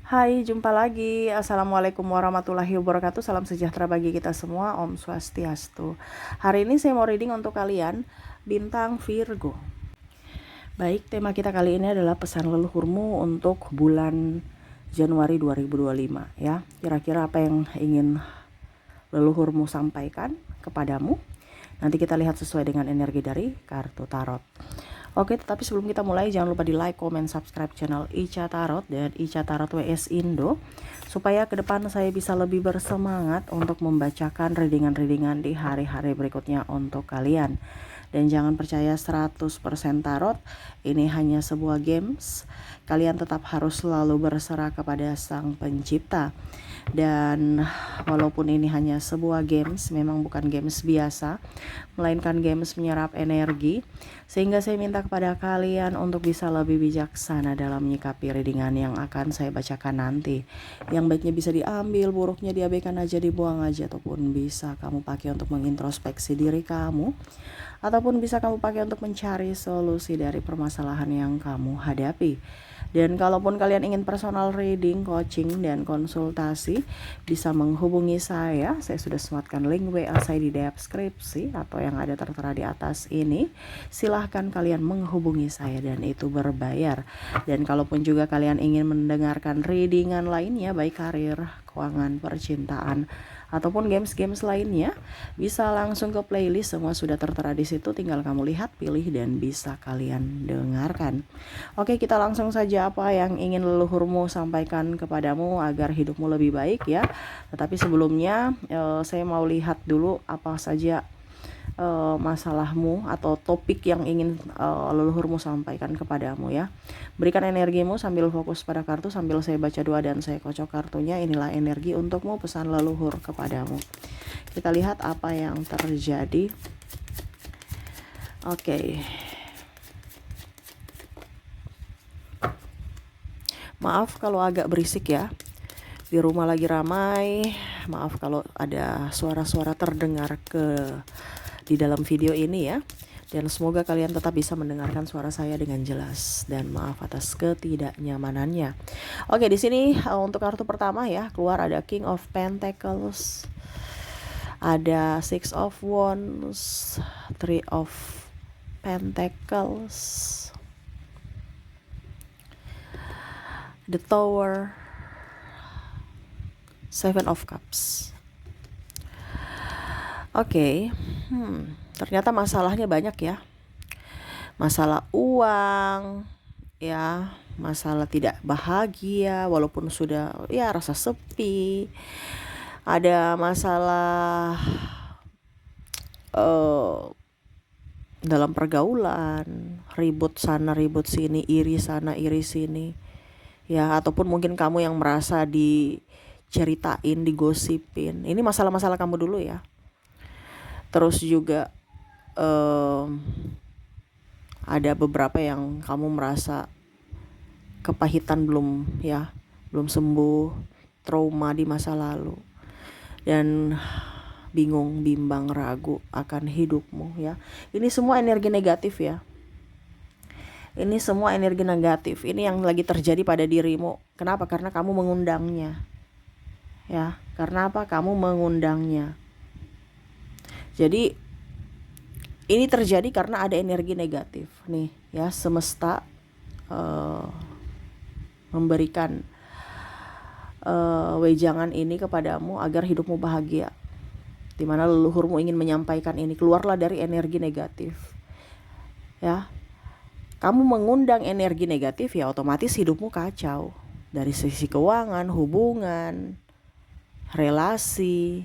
Hai, jumpa lagi. Assalamualaikum warahmatullahi wabarakatuh. Salam sejahtera bagi kita semua. Om Swastiastu. Hari ini saya mau reading untuk kalian bintang Virgo. Baik, tema kita kali ini adalah pesan leluhurmu untuk bulan Januari 2025 ya. Kira-kira apa yang ingin leluhurmu sampaikan kepadamu? Nanti kita lihat sesuai dengan energi dari kartu tarot. Oke, tetapi sebelum kita mulai jangan lupa di like, comment, subscribe channel Ica Tarot dan Ica Tarot WS Indo supaya ke depan saya bisa lebih bersemangat untuk membacakan readingan-readingan di hari-hari berikutnya untuk kalian. Dan jangan percaya 100% tarot, ini hanya sebuah games. Kalian tetap harus selalu berserah kepada Sang Pencipta. Dan walaupun ini hanya sebuah games, memang bukan games biasa, melainkan games menyerap energi, sehingga saya minta kepada kalian untuk bisa lebih bijaksana dalam menyikapi readingan yang akan saya bacakan nanti. Yang baiknya bisa diambil, buruknya diabaikan aja, dibuang aja, ataupun bisa kamu pakai untuk mengintrospeksi diri kamu, ataupun bisa kamu pakai untuk mencari solusi dari permasalahan yang kamu hadapi. Dan kalaupun kalian ingin personal reading, coaching, dan konsultasi, bisa menghubungi saya. Saya sudah sematkan link WA saya di deskripsi atau yang ada tertera di atas ini. Silahkan kalian menghubungi saya dan itu berbayar. Dan kalaupun juga kalian ingin mendengarkan readingan lainnya, baik karir, keuangan, percintaan, ataupun games-games lainnya, bisa langsung ke playlist, semua sudah tertera di situ, tinggal kamu lihat, pilih, dan bisa kalian dengarkan. Oke, kita langsung saja apa yang ingin leluhurmu sampaikan kepadamu agar hidupmu lebih baik ya. Tetapi sebelumnya saya mau lihat dulu apa saja masalahmu atau topik yang ingin leluhurmu sampaikan kepadamu ya. Berikan energimu sambil fokus pada kartu sambil saya baca doa dan saya kocok kartunya. Inilah energi untukmu, pesan leluhur kepadamu. Kita lihat apa yang terjadi. Oke. Maaf kalau agak berisik ya. Di rumah lagi ramai. Maaf kalau ada suara-suara terdengar di dalam video ini ya. Dan semoga kalian tetap bisa mendengarkan suara saya dengan jelas, dan maaf atas ketidaknyamanannya. Oke, di sini untuk kartu pertama ya, keluar ada King of Pentacles, ada Six of Wands, Three of Pentacles, the Tower, Seven of Cups. Oke, ternyata masalahnya banyak ya. Masalah uang, ya, masalah tidak bahagia walaupun sudah ya rasa sepi. Ada masalah dalam pergaulan, ribut sana ribut sini, iri sana iri sini. Ya, ataupun mungkin kamu yang merasa diceritain, digosipin. Ini masalah-masalah kamu dulu ya. Terus juga ada beberapa yang kamu merasa kepahitan belum sembuh, trauma di masa lalu, dan bingung, bimbang, ragu akan hidupmu ya. Ini semua energi negatif ya. Ini semua energi negatif. Ini yang lagi terjadi pada dirimu. Kenapa? Karena kamu mengundangnya. Ya, karena apa? Kamu mengundangnya. Jadi ini terjadi karena ada energi negatif nih ya. Semesta memberikan wejangan ini kepadamu agar hidupmu bahagia, dimana leluhurmu ingin menyampaikan ini. Keluarlah dari energi negatif ya. Kamu mengundang energi negatif ya, otomatis hidupmu kacau dari sisi keuangan, hubungan, relasi,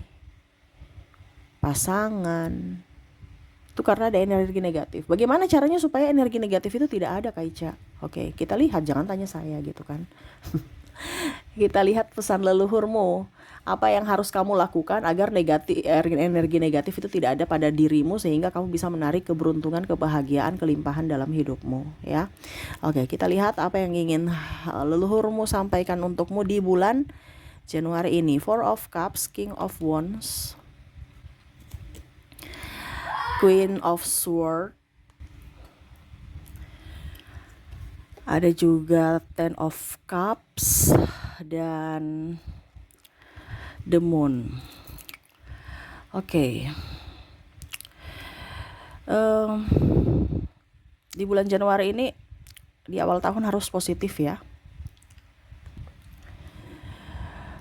pasangan. Itu karena ada energi negatif. Bagaimana caranya supaya energi negatif itu tidak ada, Kak Ica? Oke, kita lihat, jangan tanya saya gitu kan. Kita lihat pesan leluhurmu. Apa yang harus kamu lakukan agar energi negatif itu tidak ada pada dirimu, sehingga kamu bisa menarik keberuntungan, kebahagiaan, kelimpahan dalam hidupmu ya. Oke, kita lihat apa yang ingin leluhurmu sampaikan untukmu di bulan Januari ini. Four of Cups, King of Wands, Queen of Swords, ada juga Ten of Cups, dan the moon. Oke. Di bulan Januari ini, di awal tahun harus positif ya.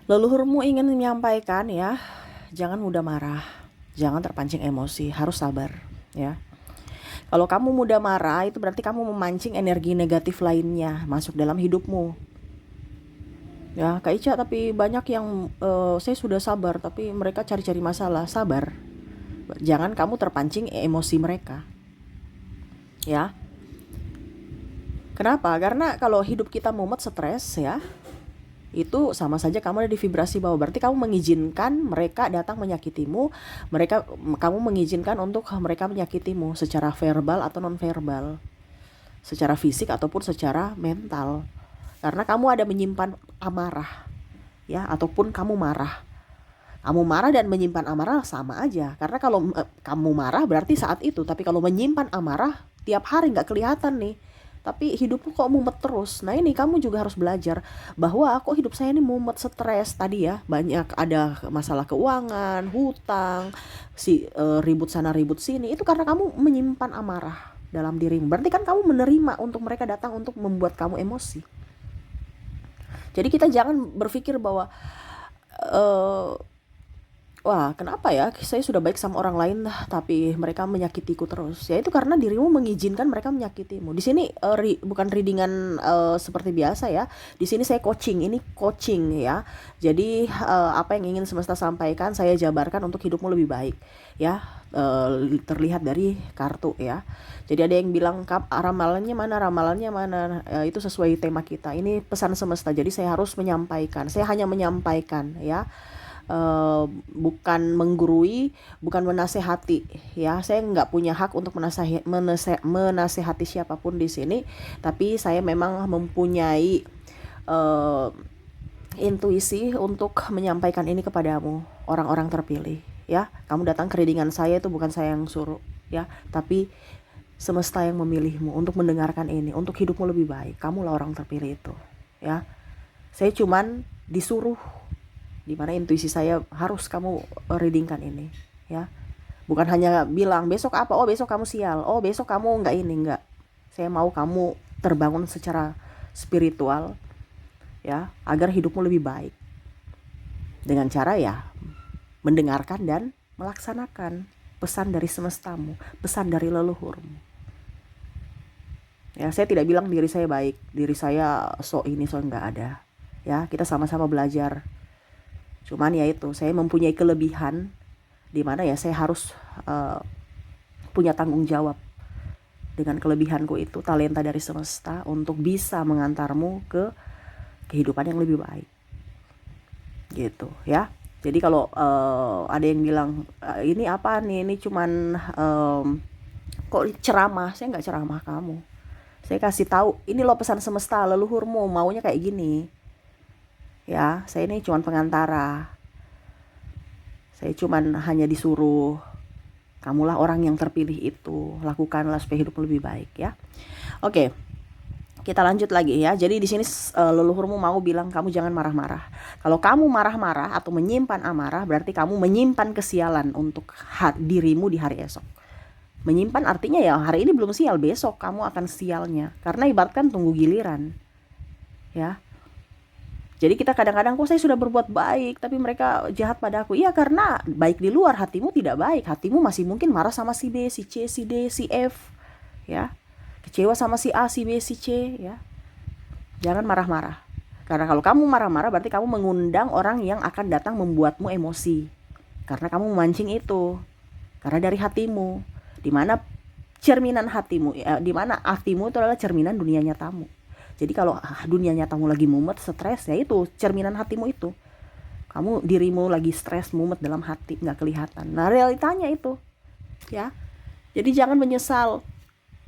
Leluhurmu ingin menyampaikan ya, jangan mudah marah, jangan terpancing emosi, harus sabar ya. Kalau kamu mudah marah, itu berarti kamu memancing energi negatif lainnya masuk dalam hidupmu. Ya, Kak Ica, tapi banyak yang saya sudah sabar, tapi mereka cari-cari masalah. Sabar, jangan kamu terpancing emosi mereka. Ya, kenapa? Karena kalau hidup kita mumet, stres ya, itu sama saja kamu ada di vibrasi bawah. Berarti kamu mengizinkan mereka datang menyakitimu, kamu mengizinkan untuk mereka menyakitimu secara verbal atau non verbal, secara fisik ataupun secara mental. Karena kamu ada menyimpan amarah ya, ataupun kamu marah dan menyimpan amarah sama aja. Karena kalau kamu marah berarti saat itu, tapi kalau menyimpan amarah tiap hari nggak kelihatan nih, tapi hidupmu kok mumet terus. Nah ini kamu juga harus belajar bahwa kok hidup saya ini mumet, stres tadi ya, banyak ada masalah keuangan, hutang, ribut sana ribut sini. Itu karena kamu menyimpan amarah dalam dirimu. Berarti kan kamu menerima untuk mereka datang untuk membuat kamu emosi. Jadi kita jangan berpikir bahwa wah kenapa ya saya sudah baik sama orang lain tapi mereka menyakitiku terus. Ya itu karena dirimu mengizinkan mereka menyakitimu. Di sini bukan readingan seperti biasa ya. Di sini saya coaching ya. Jadi apa yang ingin semesta sampaikan saya jabarkan untuk hidupmu lebih baik ya. Terlihat dari kartu ya. Jadi ada yang bilang, Kap, ramalannya mana, itu sesuai tema kita. Ini pesan semesta, jadi saya harus menyampaikan. Saya hanya menyampaikan ya, bukan menggurui, bukan menasehati ya. Saya nggak punya hak untuk menasehati siapapun di sini. Tapi saya memang mempunyai intuisi untuk menyampaikan ini kepadamu, orang-orang terpilih ya. Kamu datang ke readingan saya itu bukan saya yang suruh ya, tapi semesta yang memilihmu untuk mendengarkan ini, untuk hidupmu lebih baik. Kamulah orang terpilih itu ya. Saya cuman disuruh, dimana intuisi saya harus kamu readingkan ini ya. Bukan hanya bilang besok apa, oh besok kamu sial, oh besok kamu enggak. Saya mau kamu terbangun secara spiritual ya, agar hidupmu lebih baik. Dengan cara ya mendengarkan dan melaksanakan pesan dari semestamu, pesan dari leluhurmu. Ya, saya tidak bilang diri saya baik, diri saya nggak ada. Ya, kita sama-sama belajar. Cuman ya itu, saya mempunyai kelebihan di mana ya saya harus punya tanggung jawab dengan kelebihanku itu, talenta dari semesta untuk bisa mengantarmu ke kehidupan yang lebih baik. Gitu ya. Jadi kalau ada yang bilang ini apa nih, ini cuman kok ceramah, saya nggak ceramah kamu. Saya kasih tahu, ini loh pesan semesta, leluhurmu maunya kayak gini. Ya, saya ini cuman pengantara. Saya cuman hanya disuruh, kamulah orang yang terpilih itu, lakukanlah supaya hidupmu lebih baik ya. Oke. Kita lanjut lagi ya. Jadi di sini leluhurmu mau bilang kamu jangan marah-marah. Kalau kamu marah-marah atau menyimpan amarah, berarti kamu menyimpan kesialan untuk dirimu di hari esok. Menyimpan artinya ya hari ini belum sial, besok kamu akan sialnya. Karena ibaratkan tunggu giliran. Ya. Jadi kita kadang-kadang kok saya sudah berbuat baik tapi mereka jahat pada aku. Iya karena baik di luar, hatimu tidak baik. Hatimu masih mungkin marah sama si B, si C, si D, si F. Ya. Kecewa sama si A, si B, si C ya. Jangan marah-marah. Karena kalau kamu marah-marah berarti kamu mengundang orang yang akan datang membuatmu emosi. Karena kamu memancing itu. Karena dari hatimu. Dimana cerminan hatimu, dimana hatimu itu adalah cerminan dunia nyatamu. Jadi kalau dunia nyatamu lagi mumet, stres, ya itu cerminan hatimu itu. Kamu dirimu lagi stres, mumet dalam hati, nggak kelihatan. Nah realitanya itu, ya. Jadi jangan menyesal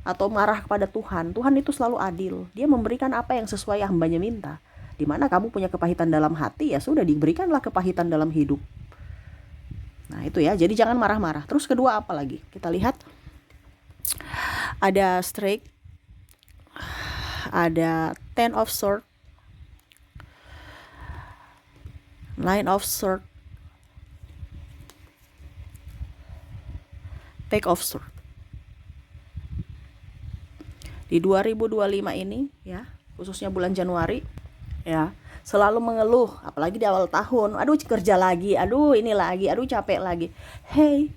atau marah kepada Tuhan. Tuhan itu selalu adil. Dia memberikan apa yang sesuai hambanya minta. Dimana kamu punya kepahitan dalam hati, ya sudah diberikanlah kepahitan dalam hidup. Nah itu ya, jadi jangan marah-marah. Terus kedua apa lagi? Kita lihat ada strike, ada Ten of Swords, Nine of Swords, Page of Swords. Di 2025 ini ya, khususnya bulan Januari ya, selalu mengeluh, apalagi di awal tahun, aduh kerja lagi, aduh ini lagi, aduh capek lagi. Hey,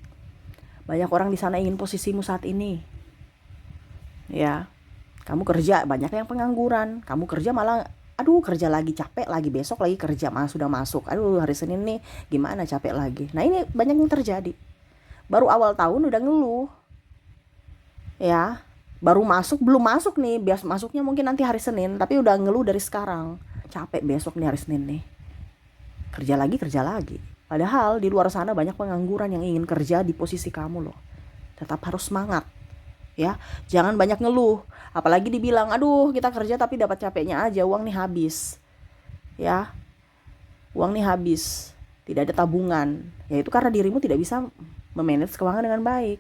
banyak orang di sana ingin posisimu saat ini. Ya, kamu kerja, banyak yang pengangguran, kamu kerja malah aduh kerja lagi, capek lagi, besok lagi kerja, malah sudah masuk, aduh hari Senin nih gimana, capek lagi. Nah ini banyak yang terjadi, baru awal tahun udah ngeluh ya, baru masuk, belum masuk nih, bias masuknya mungkin nanti hari Senin, tapi udah ngeluh dari sekarang, capek besok nih hari Senin nih, kerja lagi. Padahal di luar sana banyak pengangguran yang ingin kerja di posisi kamu loh. Tetap harus semangat ya, jangan banyak ngeluh, apalagi dibilang aduh kita kerja tapi dapat capeknya aja, uang nih habis ya, uang nih habis, tidak ada tabungan, ya itu karena dirimu tidak bisa memanage keuangan dengan baik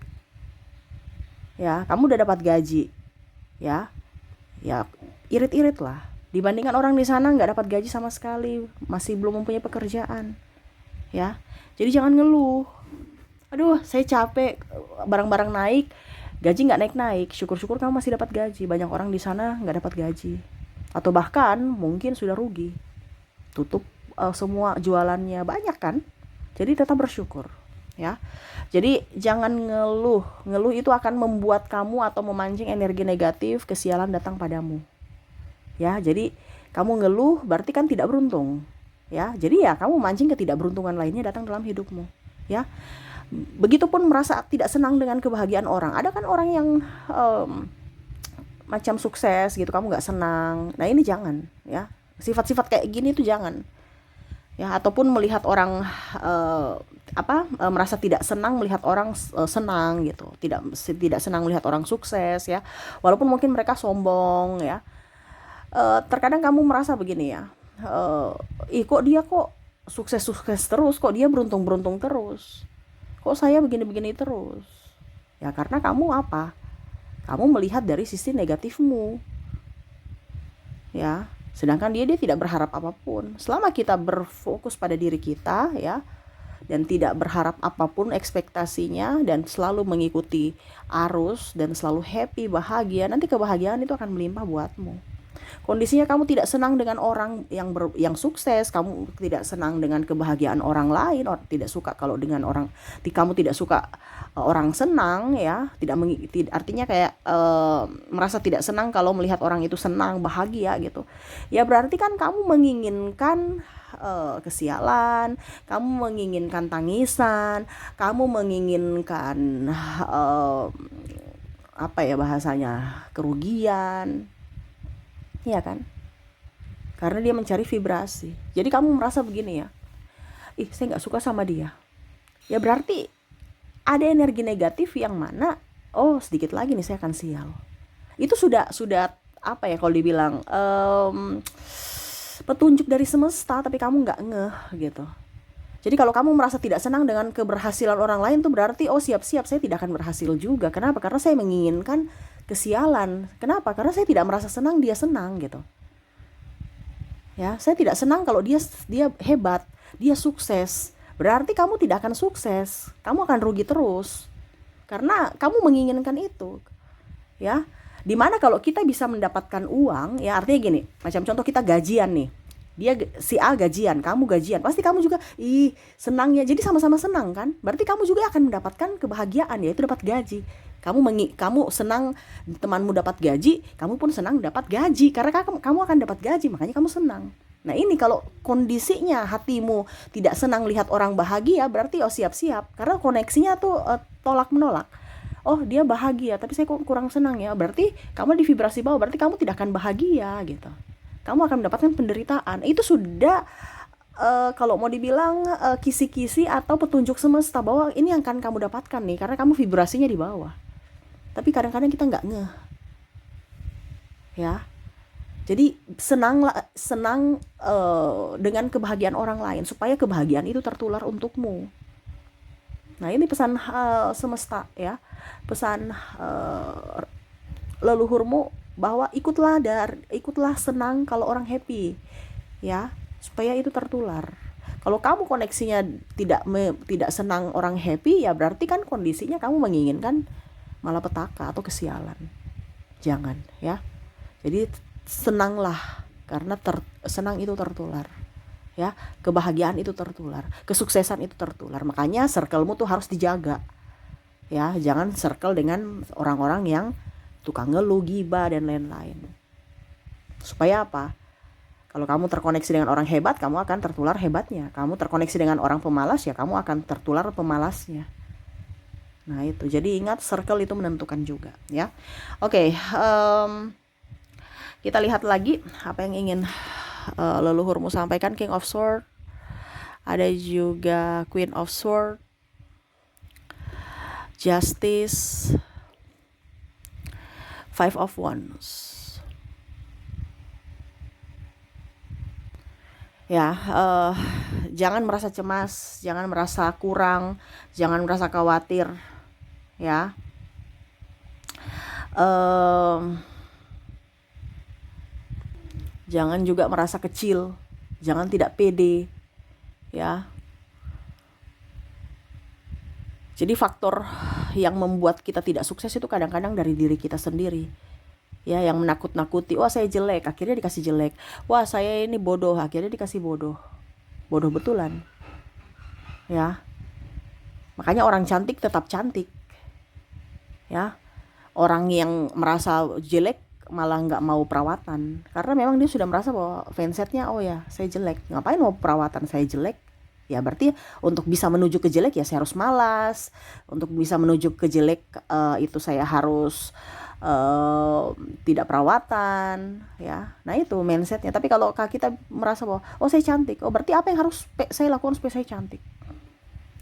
ya. Kamu udah dapat gaji ya, ya irit-irit lah dibandingkan orang di sana nggak dapat gaji sama sekali, masih belum mempunyai pekerjaan ya. Jadi jangan ngeluh, aduh saya capek, barang-barang naik, gaji nggak naik-naik. Syukur-syukur kamu masih dapat gaji. Banyak orang di sana nggak dapat gaji, atau bahkan mungkin sudah rugi, tutup semua jualannya, banyak kan. Jadi tetap bersyukur ya. Jadi jangan ngeluh. Ngeluh itu akan membuat kamu atau memancing energi negatif, kesialan datang padamu ya. Jadi kamu ngeluh berarti kan tidak beruntung ya. Jadi ya kamu mancing ketidakberuntungan lainnya datang dalam hidupmu ya. Begitupun merasa tidak senang dengan kebahagiaan orang. Ada kan orang yang macam sukses gitu, kamu nggak senang. Nah ini jangan ya. Sifat-sifat kayak gini tuh jangan ya. Ataupun melihat orang merasa tidak senang melihat orang senang gitu, tidak senang melihat orang sukses ya, walaupun mungkin mereka sombong ya. Terkadang kamu merasa begini ya, kok dia kok sukses terus, kok dia beruntung terus, kok saya begini terus ya. Karena kamu kamu melihat dari sisi negatifmu ya, sedangkan dia tidak berharap apapun. Selama kita berfokus pada diri kita ya, dan tidak berharap apapun ekspektasinya, dan selalu mengikuti arus dan selalu happy, bahagia, nanti kebahagiaan itu akan melimpah buatmu. Kondisinya kamu tidak senang dengan orang yang sukses, kamu tidak senang dengan kebahagiaan orang lain, tidak suka kalau dengan orang, kamu tidak suka orang senang ya, artinya kayak merasa tidak senang kalau melihat orang itu senang, bahagia gitu. Ya berarti kan kamu menginginkan kesialan, kamu menginginkan tangisan, kamu menginginkan kerugian. Iya kan? Karena dia mencari vibrasi. Jadi kamu merasa begini ya, saya gak suka sama dia. Ya berarti ada energi negatif yang mana, sedikit lagi nih saya akan sial. Itu sudah kalau dibilang petunjuk dari semesta, tapi kamu gak ngeh gitu. Jadi kalau kamu merasa tidak senang dengan keberhasilan orang lain, tuh berarti siap-siap saya tidak akan berhasil juga. Kenapa? Karena saya menginginkan kesialan. Kenapa? Karena saya tidak merasa senang dia senang gitu ya. Saya tidak senang kalau dia hebat, dia sukses. Berarti kamu tidak akan sukses, kamu akan rugi terus karena kamu menginginkan itu ya. Dimana kalau kita bisa mendapatkan uang ya, artinya gini, macam contoh kita gajian nih, dia si A gajian, kamu gajian, pasti kamu juga senangnya, jadi sama-sama senang kan. Berarti kamu juga akan mendapatkan kebahagiaan, yaitu dapat gaji. Kamu senang temanmu dapat gaji, kamu pun senang dapat gaji karena kamu akan dapat gaji, makanya kamu senang. Nah ini kalau kondisinya hatimu tidak senang lihat orang bahagia, berarti siap-siap, karena koneksinya tuh tolak menolak. Dia bahagia tapi saya kok kurang senang ya, berarti kamu di vibrasi bawah, berarti kamu tidak akan bahagia gitu. Kamu akan mendapatkan penderitaan. Itu sudah kalau mau dibilang kisi-kisi atau petunjuk semesta bahwa ini yang akan kamu dapatkan nih, karena kamu vibrasinya di bawah. Tapi kadang-kadang kita nggak ngeh ya. Jadi senang dengan kebahagiaan orang lain, supaya kebahagiaan itu tertular untukmu. Nah ini pesan semesta ya, pesan leluhurmu, bahwa ikutlah senang kalau orang happy ya, supaya itu tertular. Kalau kamu koneksinya tidak senang orang happy, ya berarti kan kondisinya kamu menginginkan malapetaka atau kesialan. Jangan ya. Jadi senanglah, karena senang itu tertular. Ya, kebahagiaan itu tertular, kesuksesan itu tertular. Makanya circle-mu tuh harus dijaga. Ya, jangan circle dengan orang-orang yang tukang ngeluh, gibah dan lain-lain. Supaya apa? Kalau kamu terkoneksi dengan orang hebat, kamu akan tertular hebatnya. Kamu terkoneksi dengan orang pemalas, ya kamu akan tertular pemalasnya. Nah itu, jadi ingat circle itu menentukan juga ya. Oke, kita lihat lagi apa yang ingin leluhurmu sampaikan. King of Sword, ada juga Queen of Sword, Justice, Five of Wands. Ya, jangan merasa cemas, jangan merasa kurang, jangan merasa khawatir, ya. Jangan juga merasa kecil, jangan tidak pede, ya. Jadi faktor yang membuat kita tidak sukses itu kadang-kadang dari diri kita sendiri. Ya, yang menakut-nakuti, wah saya jelek, akhirnya dikasih jelek. Wah saya ini bodoh, akhirnya dikasih bodoh. Bodoh betulan. Ya. Makanya orang cantik tetap cantik. Ya. Orang yang merasa jelek malah nggak mau perawatan, karena memang dia sudah merasa bahwa fansetnya, oh ya saya jelek, ngapain mau perawatan, saya jelek. Ya berarti untuk bisa menuju ke jelek ya saya harus malas. Untuk bisa menuju ke jelek itu saya harus tidak perawatan, ya. Nah itu mindsetnya. Tapi kalau kita merasa bahwa oh saya cantik, oh berarti apa yang harus saya lakukan supaya saya cantik,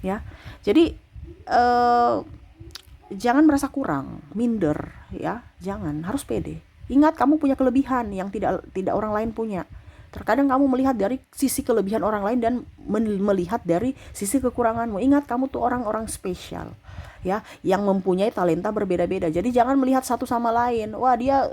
ya. Jadi jangan merasa kurang, minder, ya. Jangan, harus pede. Ingat kamu punya kelebihan yang tidak orang lain punya. Terkadang kamu melihat dari sisi kelebihan orang lain dan melihat dari sisi kekuranganmu. Ingat kamu tuh orang-orang spesial, ya, yang mempunyai talenta berbeda-beda. Jadi jangan melihat satu sama lain. Wah dia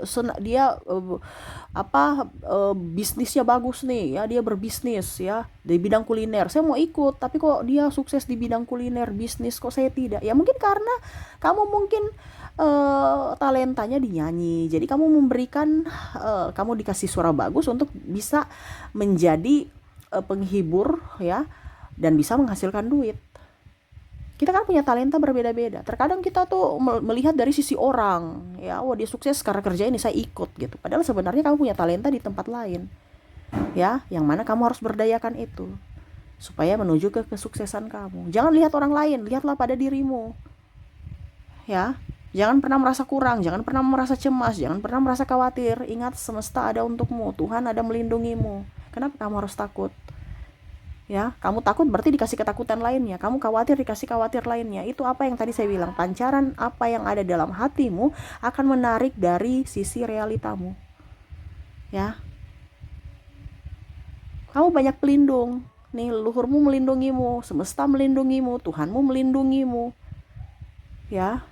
bisnisnya bagus nih, ya, dia berbisnis ya di bidang kuliner. Saya mau ikut, tapi kok dia sukses di bidang kuliner bisnis, kok saya tidak? Ya mungkin karena kamu talentanya di nyanyi. Jadi kamu memberikan kamu dikasih suara bagus untuk bisa menjadi penghibur, ya, dan bisa menghasilkan duit. Kita kan punya talenta berbeda-beda. Terkadang kita tuh melihat dari sisi orang, ya, wah dia sukses karena kerja ini saya ikut gitu. Padahal sebenarnya kamu punya talenta di tempat lain, ya, yang mana kamu harus berdayakan itu supaya menuju ke kesuksesan kamu. Jangan lihat orang lain, lihatlah pada dirimu, ya. Jangan pernah merasa kurang, jangan pernah merasa cemas, jangan pernah merasa khawatir. Ingat semesta ada untukmu, Tuhan ada melindungimu. Kenapa kamu harus takut? Ya, kamu takut berarti dikasih ketakutan lainnya. Kamu khawatir dikasih khawatir lainnya. Itu apa yang tadi saya bilang, pancaran apa yang ada dalam hatimu akan menarik dari sisi realitamu. Ya. Kamu banyak pelindung. Nih, leluhurmu melindungimu, semesta melindungimu, Tuhanmu melindungimu. Ya.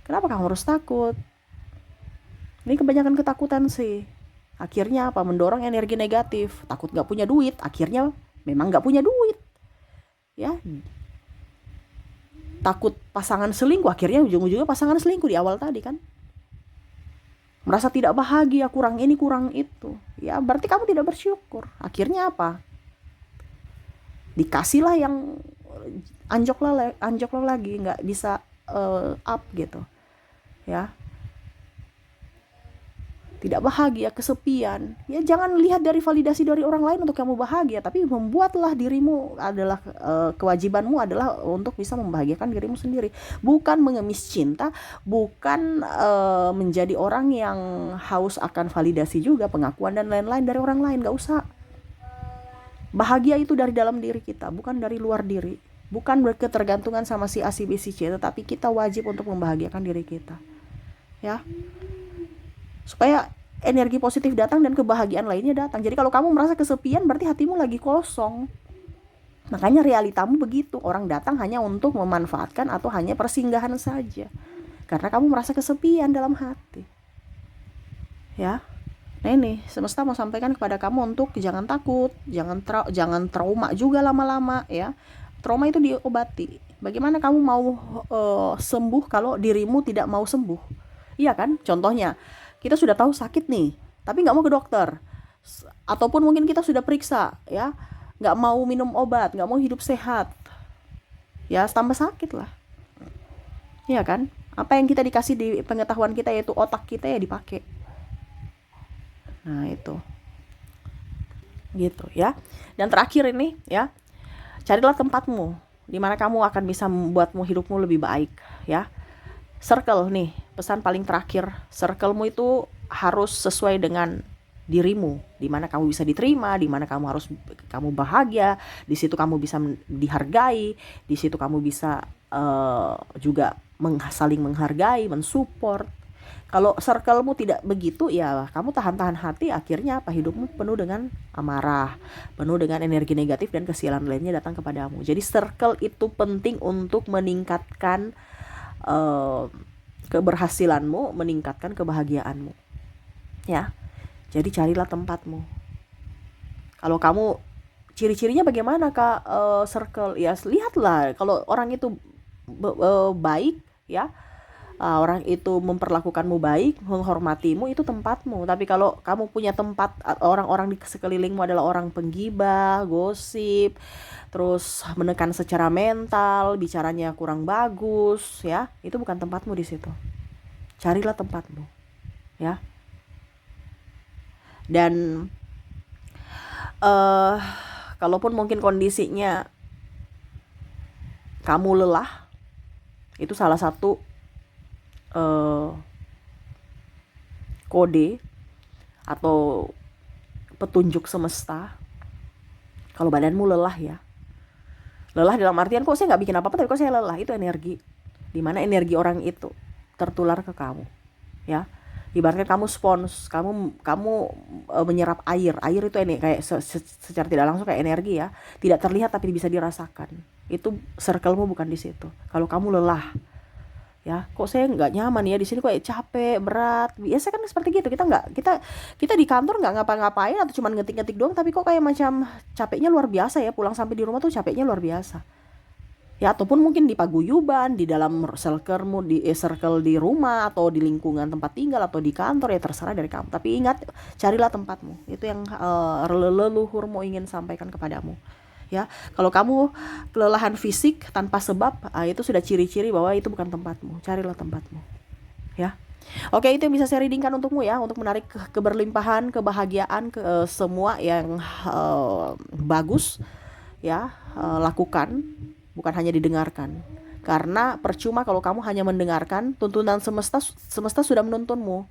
Kenapa kamu harus takut? Ini kebanyakan ketakutan sih. Akhirnya apa? Mendorong energi negatif. Takut gak punya duit, akhirnya memang gak punya duit. Ya. Takut pasangan selingkuh, akhirnya ujung-ujungnya pasangan selingkuh di awal tadi kan. Merasa tidak bahagia, kurang ini, kurang itu. Ya, berarti kamu tidak bersyukur. Akhirnya apa? Dikasihlah yang anjlok lagi, gak bisa up gitu. Ya, tidak bahagia, kesepian. Ya jangan lihat dari validasi dari orang lain untuk kamu bahagia, tapi membuatlah dirimu adalah kewajibanmu adalah untuk bisa membahagiakan dirimu sendiri. Bukan mengemis cinta, bukan menjadi orang yang haus akan validasi juga, pengakuan dan lain-lain dari orang lain. Gak usah. Bahagia itu dari dalam diri kita, bukan dari luar diri. Bukan berketergantungan sama si A, si B, si C, tetapi kita wajib untuk membahagiakan diri kita. Ya, supaya energi positif datang dan kebahagiaan lainnya datang. Jadi kalau kamu merasa kesepian berarti hatimu lagi kosong. Makanya realitamu begitu. Orang datang hanya untuk memanfaatkan atau hanya persinggahan saja. Karena kamu merasa kesepian dalam hati. Ya. Nah ini semesta mau sampaikan kepada kamu untuk jangan takut, jangan trauma juga lama-lama ya. Trauma itu diobati. Bagaimana kamu mau sembuh kalau dirimu tidak mau sembuh? Iya kan? Contohnya kita sudah tahu sakit nih, tapi nggak mau ke dokter. Ataupun mungkin kita sudah periksa ya, nggak mau minum obat, nggak mau hidup sehat, ya tambah sakit lah. Iya kan? Apa yang kita dikasih di pengetahuan kita yaitu otak kita ya dipakai. Nah itu gitu ya. Dan terakhir ini ya, carilah tempatmu di mana kamu akan bisa membuatmu hidupmu lebih baik ya. Circle nih, pesan paling terakhir, circlemu itu harus sesuai dengan dirimu, di mana kamu bisa diterima, di mana kamu bahagia, di situ kamu bisa dihargai, di situ kamu bisa juga saling menghargai, mensupport. Kalau circlemu tidak begitu ya kamu tahan-tahan hati, akhirnya apa, hidupmu penuh dengan amarah, penuh dengan energi negatif dan kesialan lainnya datang kepadamu. Jadi circle itu penting untuk meningkatkan keberhasilanmu, meningkatkan kebahagiaanmu ya. Jadi carilah tempatmu. Kalau kamu ciri-cirinya bagaimana Kak, circle ya, lihatlah kalau orang itu baik ya, orang itu memperlakukanmu baik, menghormatimu, itu tempatmu. Tapi kalau kamu punya tempat orang-orang di sekelilingmu adalah orang penggibah, gosip, terus menekan secara mental, bicaranya kurang bagus ya, itu bukan tempatmu di situ. Carilah tempatmu ya. Dan kalaupun mungkin kondisinya kamu lelah, itu salah satu kode atau petunjuk semesta kalau badanmu lelah ya. Lelah dalam artian kok saya nggak bikin apa-apa tapi kok saya lelah, itu energi. Dimana energi orang itu tertular ke kamu ya. Ibaratnya kamu spons, kamu menyerap air itu ini kayak secara tidak langsung kayak energi ya, tidak terlihat tapi bisa dirasakan. Itu circlemu bukan di situ. Kalau kamu lelah ya, kok saya nggak nyaman ya di sini, kok capek, berat, biasa kan seperti gitu. Kita di kantor nggak ngapa-ngapain atau cuma ngetik-ngetik doang, tapi kok kayak macam capeknya luar biasa ya, pulang sampai di rumah tuh capeknya luar biasa ya. Ataupun mungkin di paguyuban, di dalam circlemu, di circle di rumah atau di lingkungan tempat tinggal atau di kantor, ya terserah dari kamu. Tapi ingat, carilah tempatmu. Itu yang leluhurmu ingin sampaikan kepadamu ya. Kalau kamu kelelahan fisik tanpa sebab, itu sudah ciri-ciri bahwa itu bukan tempatmu. Carilah tempatmu ya. Oke, itu yang bisa saya readingkan untukmu ya, untuk menarik keberlimpahan, kebahagiaan, semua yang bagus ya. Lakukan, bukan hanya didengarkan. Karena percuma kalau kamu hanya mendengarkan, tuntunan semesta sudah menuntunmu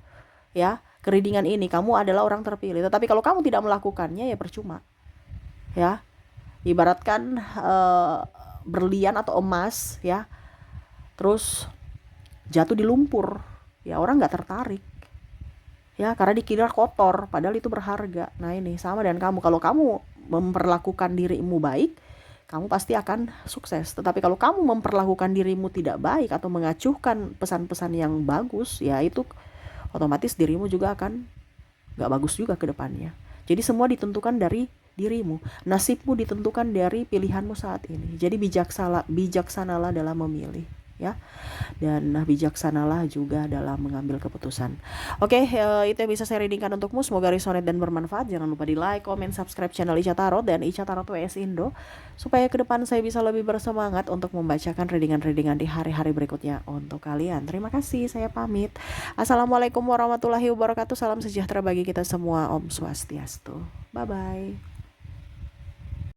ya. Kereadingan ini kamu adalah orang terpilih, tetapi kalau kamu tidak melakukannya ya percuma ya. Ibaratkan berlian atau emas ya, terus jatuh di lumpur ya, orang nggak tertarik ya, karena dikira kotor padahal itu berharga. Nah ini sama dengan kamu. Kalau kamu memperlakukan dirimu baik, kamu pasti akan sukses. Tetapi kalau kamu memperlakukan dirimu tidak baik atau mengacuhkan pesan-pesan yang bagus, ya itu otomatis dirimu juga akan nggak bagus juga ke depannya. Jadi semua ditentukan dari dirimu. Nasibmu ditentukan dari pilihanmu saat ini. Jadi bijaksanalah dalam memilih ya. Dan bijaksanalah juga dalam mengambil keputusan. Oke, itu yang bisa saya readingkan untukmu. Semoga resonate dan bermanfaat. Jangan lupa di like, comment, subscribe channel Ica Tarot dan Ica Tarot WS Indo, supaya ke depan saya bisa lebih bersemangat untuk membacakan readingan-readingan di hari-hari berikutnya untuk kalian. Terima kasih, saya pamit. Assalamualaikum warahmatullahi wabarakatuh. Salam sejahtera bagi kita semua. Om Swastiastu. Bye-bye.